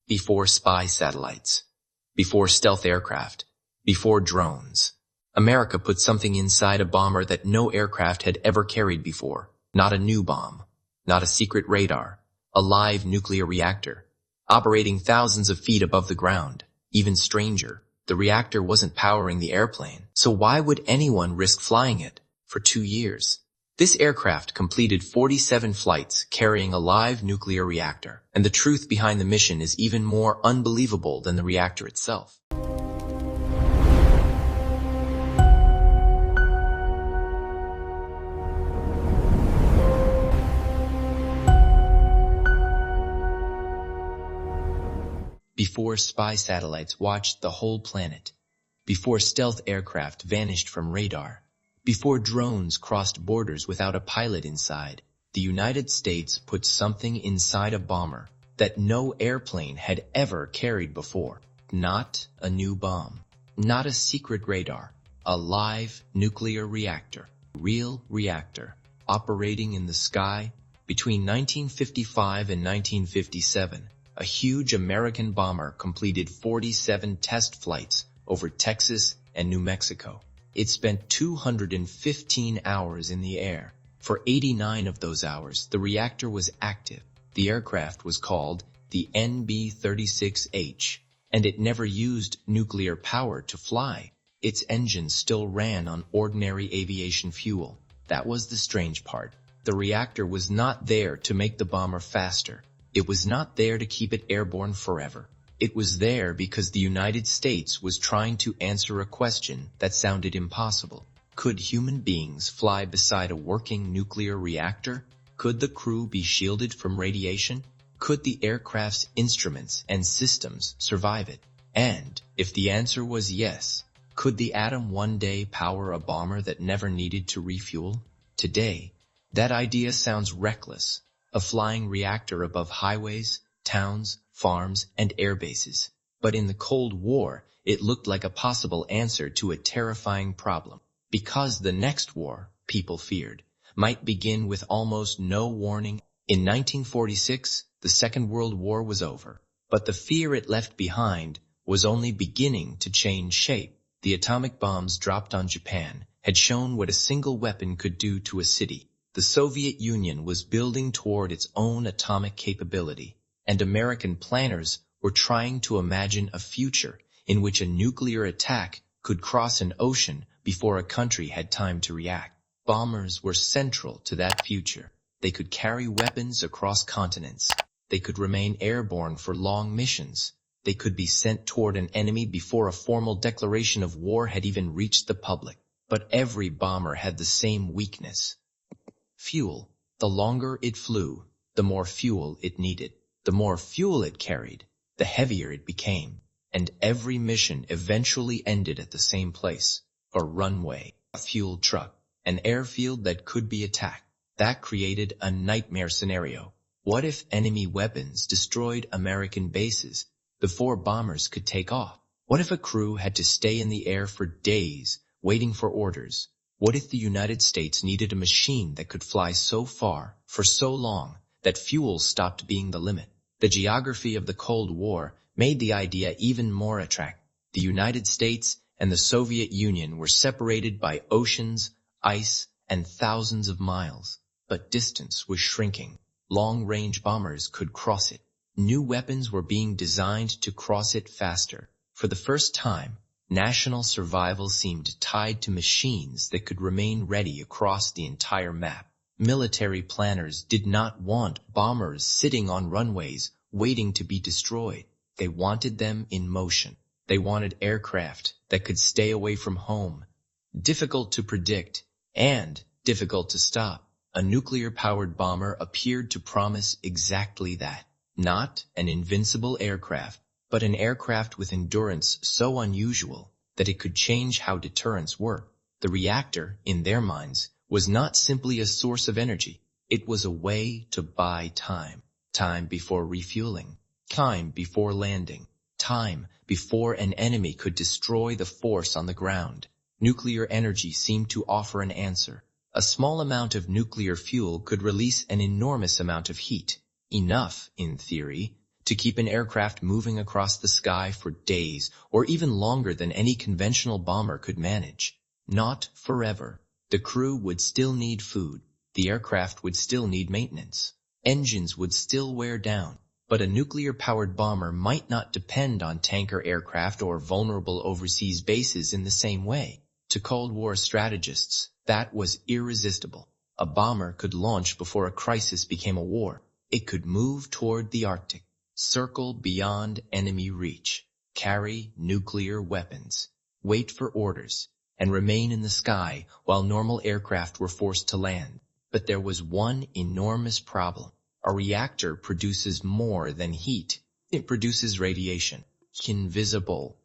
Before spy satellites, before stealth aircraft, before drones, America put something inside a bomber that no aircraft had ever carried before. Not a new bomb, not a secret radar, a live nuclear reactor, operating thousands of feet above the ground. Even stranger, the reactor wasn't powering the airplane, so why would anyone risk flying it? For 2 years, this aircraft completed 47 flights carrying a live nuclear reactor, and the truth behind the mission is even more unbelievable than the reactor itself. Before spy satellites watched the whole planet, before stealth aircraft vanished from radar, before drones crossed borders without a pilot inside, the United States put something inside a bomber that no airplane had ever carried before. Not a new bomb, not a secret radar, a live nuclear reactor, real reactor, operating in the sky. Between 1955 and 1957, a huge American bomber completed 47 test flights over Texas and New Mexico. It spent 215 hours in the air. For 89 of those hours, the reactor was active. The aircraft was called the NB-36H, and it never used nuclear power to fly. Its engines still ran on ordinary aviation fuel. That was the strange part. The reactor was not there to make the bomber faster. It was not there to keep it airborne forever. It was there because the United States was trying to answer a question that sounded impossible. Could human beings fly beside a working nuclear reactor? Could the crew be shielded from radiation? Could the aircraft's instruments and systems survive it? And if the answer was yes, could the atom one day power a bomber that never needed to refuel? Today, that idea sounds reckless. A flying reactor above highways, towns, farms, and air bases. But in the Cold War, it looked like a possible answer to a terrifying problem. Because the next war, people feared, might begin with almost no warning. In 1946, the Second World War was over. But the fear it left behind was only beginning to change shape. The atomic bombs dropped on Japan had shown what a single weapon could do to a city. The Soviet Union was building toward its own atomic capability, and American planners were trying to imagine a future in which a nuclear attack could cross an ocean before a country had time to react. Bombers were central to that future. They could carry weapons across continents. They could remain airborne for long missions. They could be sent toward an enemy before a formal declaration of war had even reached the public. But every bomber had the same weakness. Fuel. The longer it flew, the more fuel it needed. The more fuel it carried, the heavier it became. And every mission eventually ended at the same place. A runway, a fuel truck, an airfield that could be attacked. That created a nightmare scenario. What if enemy weapons destroyed American bases before bombers could take off? What if a crew had to stay in the air for days, waiting for orders? What if the United States needed a machine that could fly so far, for so long, that fuel stopped being the limit? The geography of the Cold War made the idea even more attractive. The United States and the Soviet Union were separated by oceans, ice, and thousands of miles. But distance was shrinking. Long-range bombers could cross it. New weapons were being designed to cross it faster. For the first time, national survival seemed tied to machines that could remain ready across the entire map. Military planners did not want bombers sitting on runways waiting to be destroyed. They wanted them in motion. They wanted aircraft that could stay away from home. Difficult to predict and difficult to stop. A nuclear-powered bomber appeared to promise exactly that. Not an invincible aircraft, but an aircraft with endurance so unusual that it could change how deterrence worked. The reactor, in their minds, was not simply a source of energy. It was a way to buy time. Time before refueling. Time before landing. Time before an enemy could destroy the force on the ground. Nuclear energy seemed to offer an answer. A small amount of nuclear fuel could release an enormous amount of heat. Enough, in theory, to keep an aircraft moving across the sky for days or even longer than any conventional bomber could manage. Not forever. The crew would still need food. The aircraft would still need maintenance. Engines would still wear down. But a nuclear-powered bomber might not depend on tanker aircraft or vulnerable overseas bases in the same way. To Cold War strategists, that was irresistible. A bomber could launch before a crisis became a war. It could move toward the Arctic, circle beyond enemy reach, carry nuclear weapons, wait for orders, and remain in the sky while normal aircraft were forced to land. But there was one enormous problem. A reactor produces more than heat. It produces radiation. Invisible,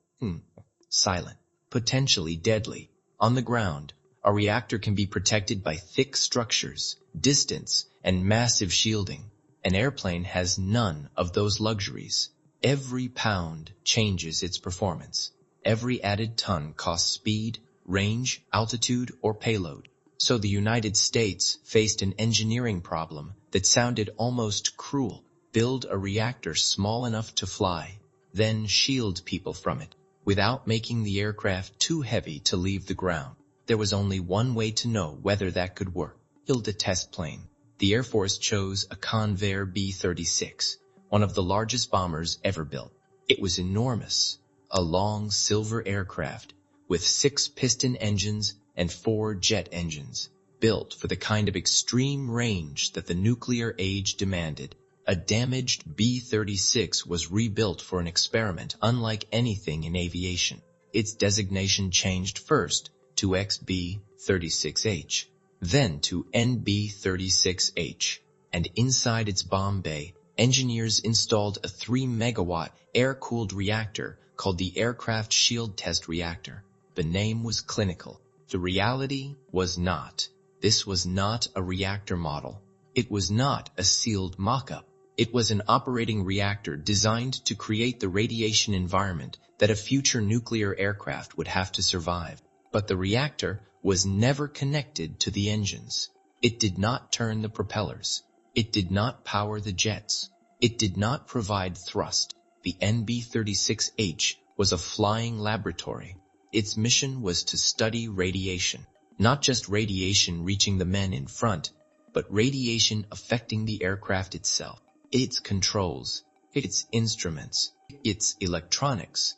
silent, potentially deadly. On the ground, a reactor can be protected by thick structures, distance, and massive shielding. An airplane has none of those luxuries. Every pound changes its performance. Every added ton costs speed, range, altitude, or payload. So the United States faced an engineering problem that sounded almost cruel. Build a reactor small enough to fly, then shield people from it, without making the aircraft too heavy to leave the ground. There was only one way to know whether that could work. Build a test plane. The Air Force chose a Convair NB-36, one of the largest bombers ever built. It was enormous, a long silver aircraft with 6 piston engines and 4 jet engines, built for the kind of extreme range that the nuclear age demanded. A damaged B-36 was rebuilt for an experiment unlike anything in aviation. Its designation changed first to XB-36H, then to NB-36H, and inside its bomb bay, engineers installed a 3-megawatt air-cooled reactor called the Aircraft Shield Test Reactor. The name was clinical. The reality was not. This was not a reactor model. It was not a sealed mock-up. It was an operating reactor designed to create the radiation environment that a future nuclear aircraft would have to survive. But the reactor was never connected to the engines. It did not turn the propellers. It did not power the jets. It did not provide thrust. The NB-36H was a flying laboratory. Its mission was to study radiation, not just radiation reaching the men in front, but radiation affecting the aircraft itself, its controls, its instruments, its electronics,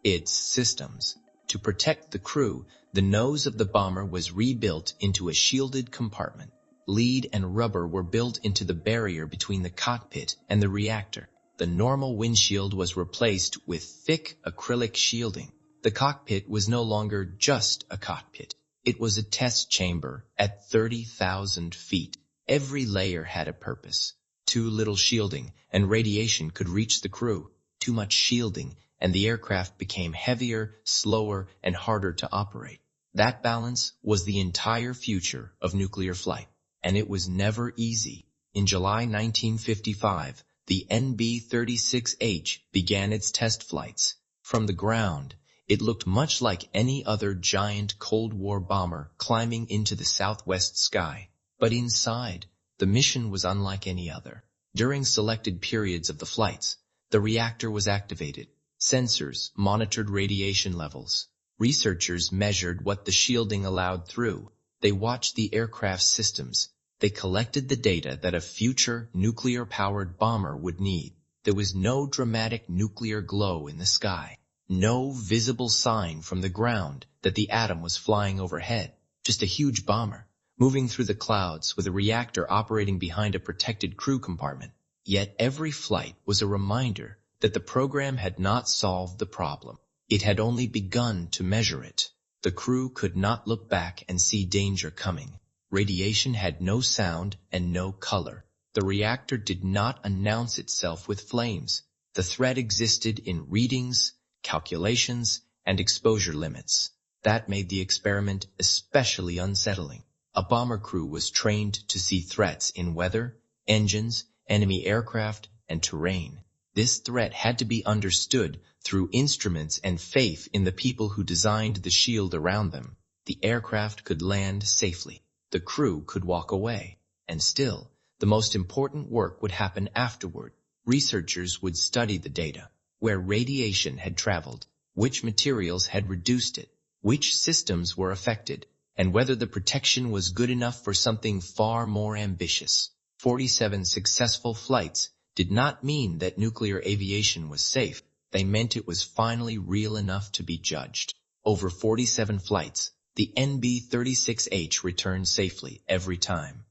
its systems. To protect the crew, the nose of the bomber was rebuilt into a shielded compartment. Lead and rubber were built into the barrier between the cockpit and the reactor. The normal windshield was replaced with thick acrylic shielding. The cockpit was no longer just a cockpit. It was a test chamber at 30,000 feet. Every layer had a purpose. Too little shielding, and radiation could reach the crew. Too much shielding, and the aircraft became heavier, slower, and harder to operate. That balance was the entire future of nuclear flight, and it was never easy. In July 1955, the NB-36H began its test flights. From the ground, it looked much like any other giant Cold War bomber climbing into the southwest sky. But inside, the mission was unlike any other. During selected periods of the flights, the reactor was activated. Sensors monitored radiation levels. Researchers measured what the shielding allowed through. They watched the aircraft's systems. They collected the data that a future nuclear-powered bomber would need. There was no dramatic nuclear glow in the sky. No visible sign from the ground that the atom was flying overhead. Just a huge bomber, moving through the clouds with a reactor operating behind a protected crew compartment. Yet every flight was a reminder that the program had not solved the problem. It had only begun to measure it. The crew could not look back and see danger coming. Radiation had no sound and no color. The reactor did not announce itself with flames. The threat existed in readings, calculations, and exposure limits. That made the experiment especially unsettling. A bomber crew was trained to see threats in weather, engines, enemy aircraft, and terrain. This threat had to be understood through instruments and faith in the people who designed the shield around them. The aircraft could land safely. The crew could walk away. And still, the most important work would happen afterward. Researchers would study the data, where radiation had traveled, which materials had reduced it, which systems were affected, and whether the protection was good enough for something far more ambitious. 47 successful flights did not mean that nuclear aviation was safe. They meant it was finally real enough to be judged. Over 47 flights, the NB-36H returned safely every time.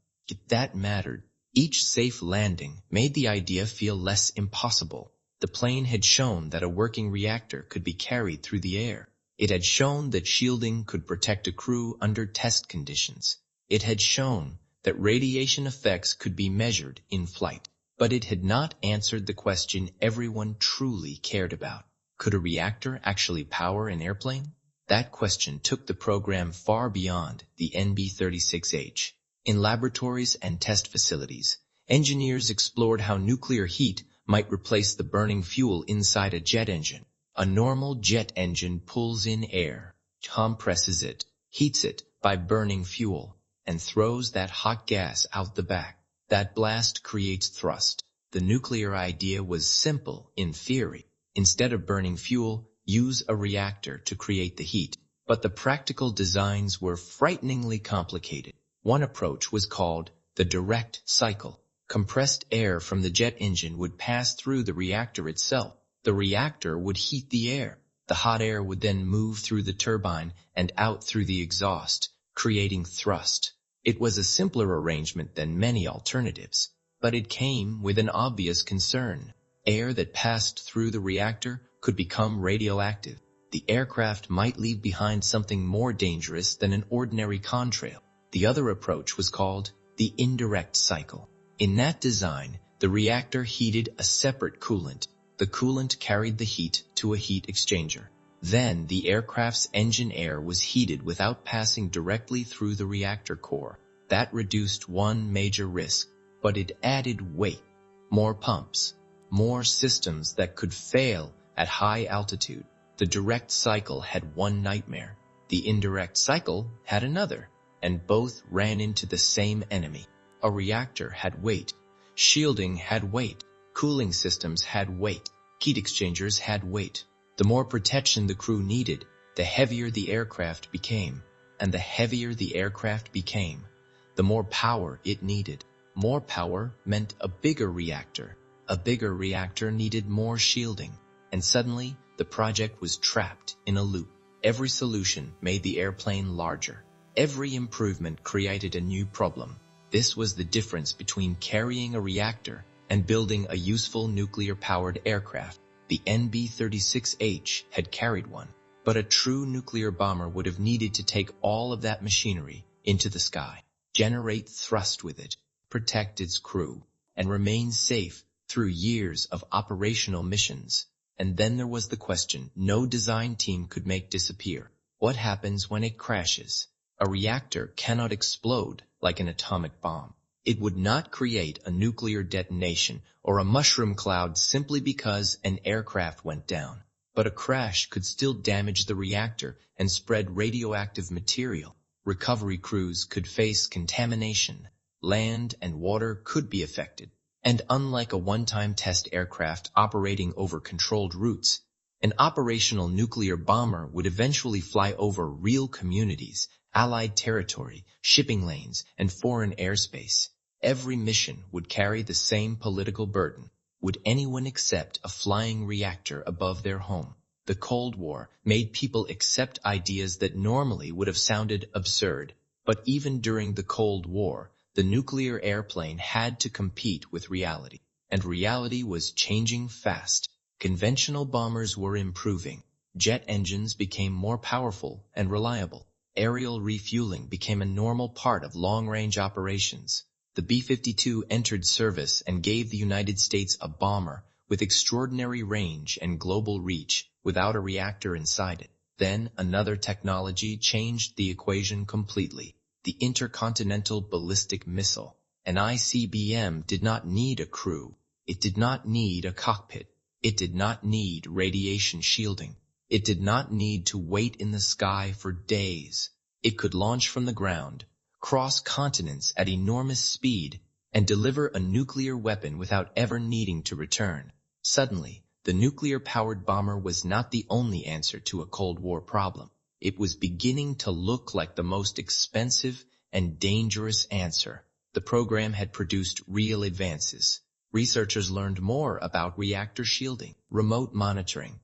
That mattered. Each safe landing made the idea feel less impossible. The plane had shown that a working reactor could be carried through the air. It had shown that shielding could protect a crew under test conditions. It had shown that radiation effects could be measured in flight. But it had not answered the question everyone truly cared about. Could a reactor actually power an airplane? That question took the program far beyond the NB-36H. In laboratories and test facilities, engineers explored how nuclear heat might replace the burning fuel inside a jet engine. A normal jet engine pulls in air, compresses it, heats it by burning fuel, and throws that hot gas out the back. That blast creates thrust. The nuclear idea was simple in theory. Instead of burning fuel, use a reactor to create the heat. But the practical designs were frighteningly complicated. One approach was called the direct cycle. Compressed air from the jet engine would pass through the reactor itself. The reactor would heat the air. The hot air would then move through the turbine and out through the exhaust, creating thrust. It was a simpler arrangement than many alternatives, but it came with an obvious concern. Air that passed through the reactor could become radioactive. The aircraft might leave behind something more dangerous than an ordinary contrail. The other approach was called the indirect cycle. In that design, the reactor heated a separate coolant. The coolant carried the heat to a heat exchanger. Then the aircraft's engine air was heated without passing directly through the reactor core. That reduced one major risk, but it added weight. More pumps, more systems that could fail at high altitude. The direct cycle had one nightmare. The indirect cycle had another, and both ran into the same enemy. A reactor had weight. Shielding had weight. Cooling systems had weight. Heat exchangers had weight. The more protection the crew needed, the heavier the aircraft became. And the heavier the aircraft became, the more power it needed. More power meant a bigger reactor. A bigger reactor needed more shielding. And suddenly, the project was trapped in a loop. Every solution made the airplane larger. Every improvement created a new problem. This was the difference between carrying a reactor and building a useful nuclear-powered aircraft. The NB-36H had carried one, but a true nuclear bomber would have needed to take all of that machinery into the sky, generate thrust with it, protect its crew, and remain safe through years of operational missions. And then there was the question no design team could make disappear. What happens when it crashes? A reactor cannot explode like an atomic bomb. It would not create a nuclear detonation or a mushroom cloud simply because an aircraft went down. But a crash could still damage the reactor and spread radioactive material. Recovery crews could face contamination. Land and water could be affected. And unlike a one-time test aircraft operating over controlled routes, an operational nuclear bomber would eventually fly over real communities, Allied territory, shipping lanes, and foreign airspace. Every mission would carry the same political burden. Would anyone accept a flying reactor above their home? The Cold War made people accept ideas that normally would have sounded absurd. But even during the Cold War, the nuclear airplane had to compete with reality. And reality was changing fast. Conventional bombers were improving. Jet engines became more powerful and reliable. Aerial refueling became a normal part of long-range operations. The B-52 entered service and gave the United States a bomber with extraordinary range and global reach without a reactor inside it. Then another technology changed the equation completely. The intercontinental ballistic missile. An ICBM did not need a crew. It did not need a cockpit. It did not need radiation shielding. It did not need to wait in the sky for days. It could launch from the ground, cross continents at enormous speed, and deliver a nuclear weapon without ever needing to return. Suddenly, the nuclear-powered bomber was not the only answer to a Cold War problem. It was beginning to look like the most expensive and dangerous answer. The program had produced real advances. Researchers learned more about reactor shielding, remote monitoring,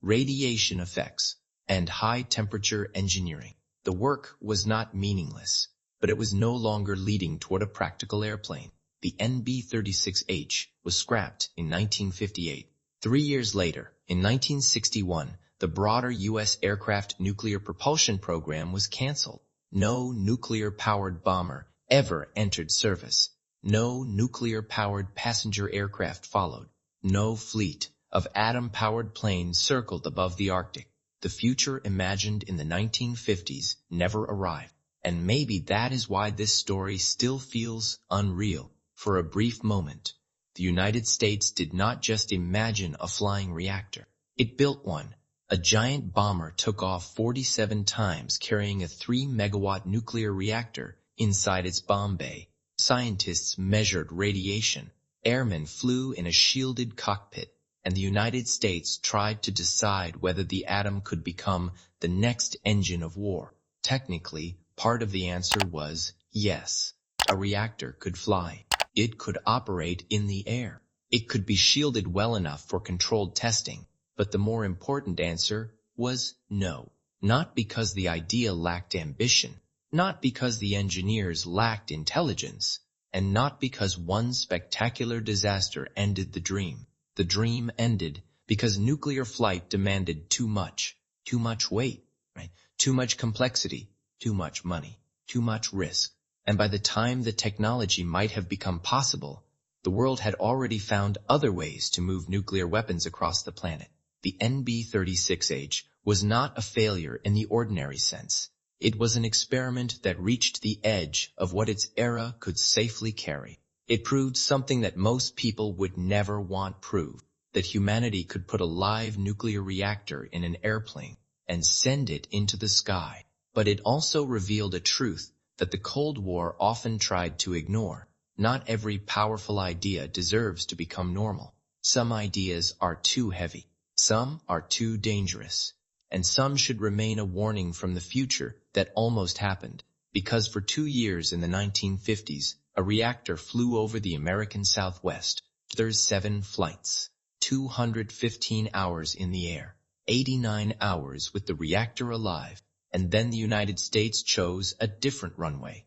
radiation effects, and high-temperature engineering. The work was not meaningless, but it was no longer leading toward a practical airplane. The NB-36H was scrapped in 1958. 3 years later, in 1961, the broader U.S. aircraft nuclear propulsion program was canceled. No nuclear-powered bomber ever entered service. No nuclear-powered passenger aircraft followed. No fleet of atom-powered planes circled above the Arctic. The future imagined in the 1950s never arrived. And maybe that is why this story still feels unreal. For a brief moment, the United States did not just imagine a flying reactor. It built one. A giant bomber took off 47 times carrying a 3-megawatt nuclear reactor inside its bomb bay. Scientists measured radiation. Airmen flew in a shielded cockpit, and the United States tried to decide whether the atom could become the next engine of war. Technically, part of the answer was yes. A reactor could fly. It could operate in the air. It could be shielded well enough for controlled testing. But the more important answer was no. Not because the idea lacked ambition, not because the engineers lacked intelligence, and not because one spectacular disaster ended the dream. The dream ended because nuclear flight demanded too much weight, too much complexity, too much money, too much risk. And by the time the technology might have become possible, the world had already found other ways to move nuclear weapons across the planet. The NB-36H was not a failure in the ordinary sense. It was an experiment that reached the edge of what its era could safely carry. It proved something that most people would never want proved, that humanity could put a live nuclear reactor in an airplane and send it into the sky. But it also revealed a truth that the Cold War often tried to ignore. Not every powerful idea deserves to become normal. Some ideas are too heavy. Some are too dangerous, and some should remain a warning from the future that almost happened, because for 2 years in the 1950s, a reactor flew over the American Southwest. There's 7 flights, 215 hours in the air, 89 hours with the reactor alive, and then the United States chose a different runway.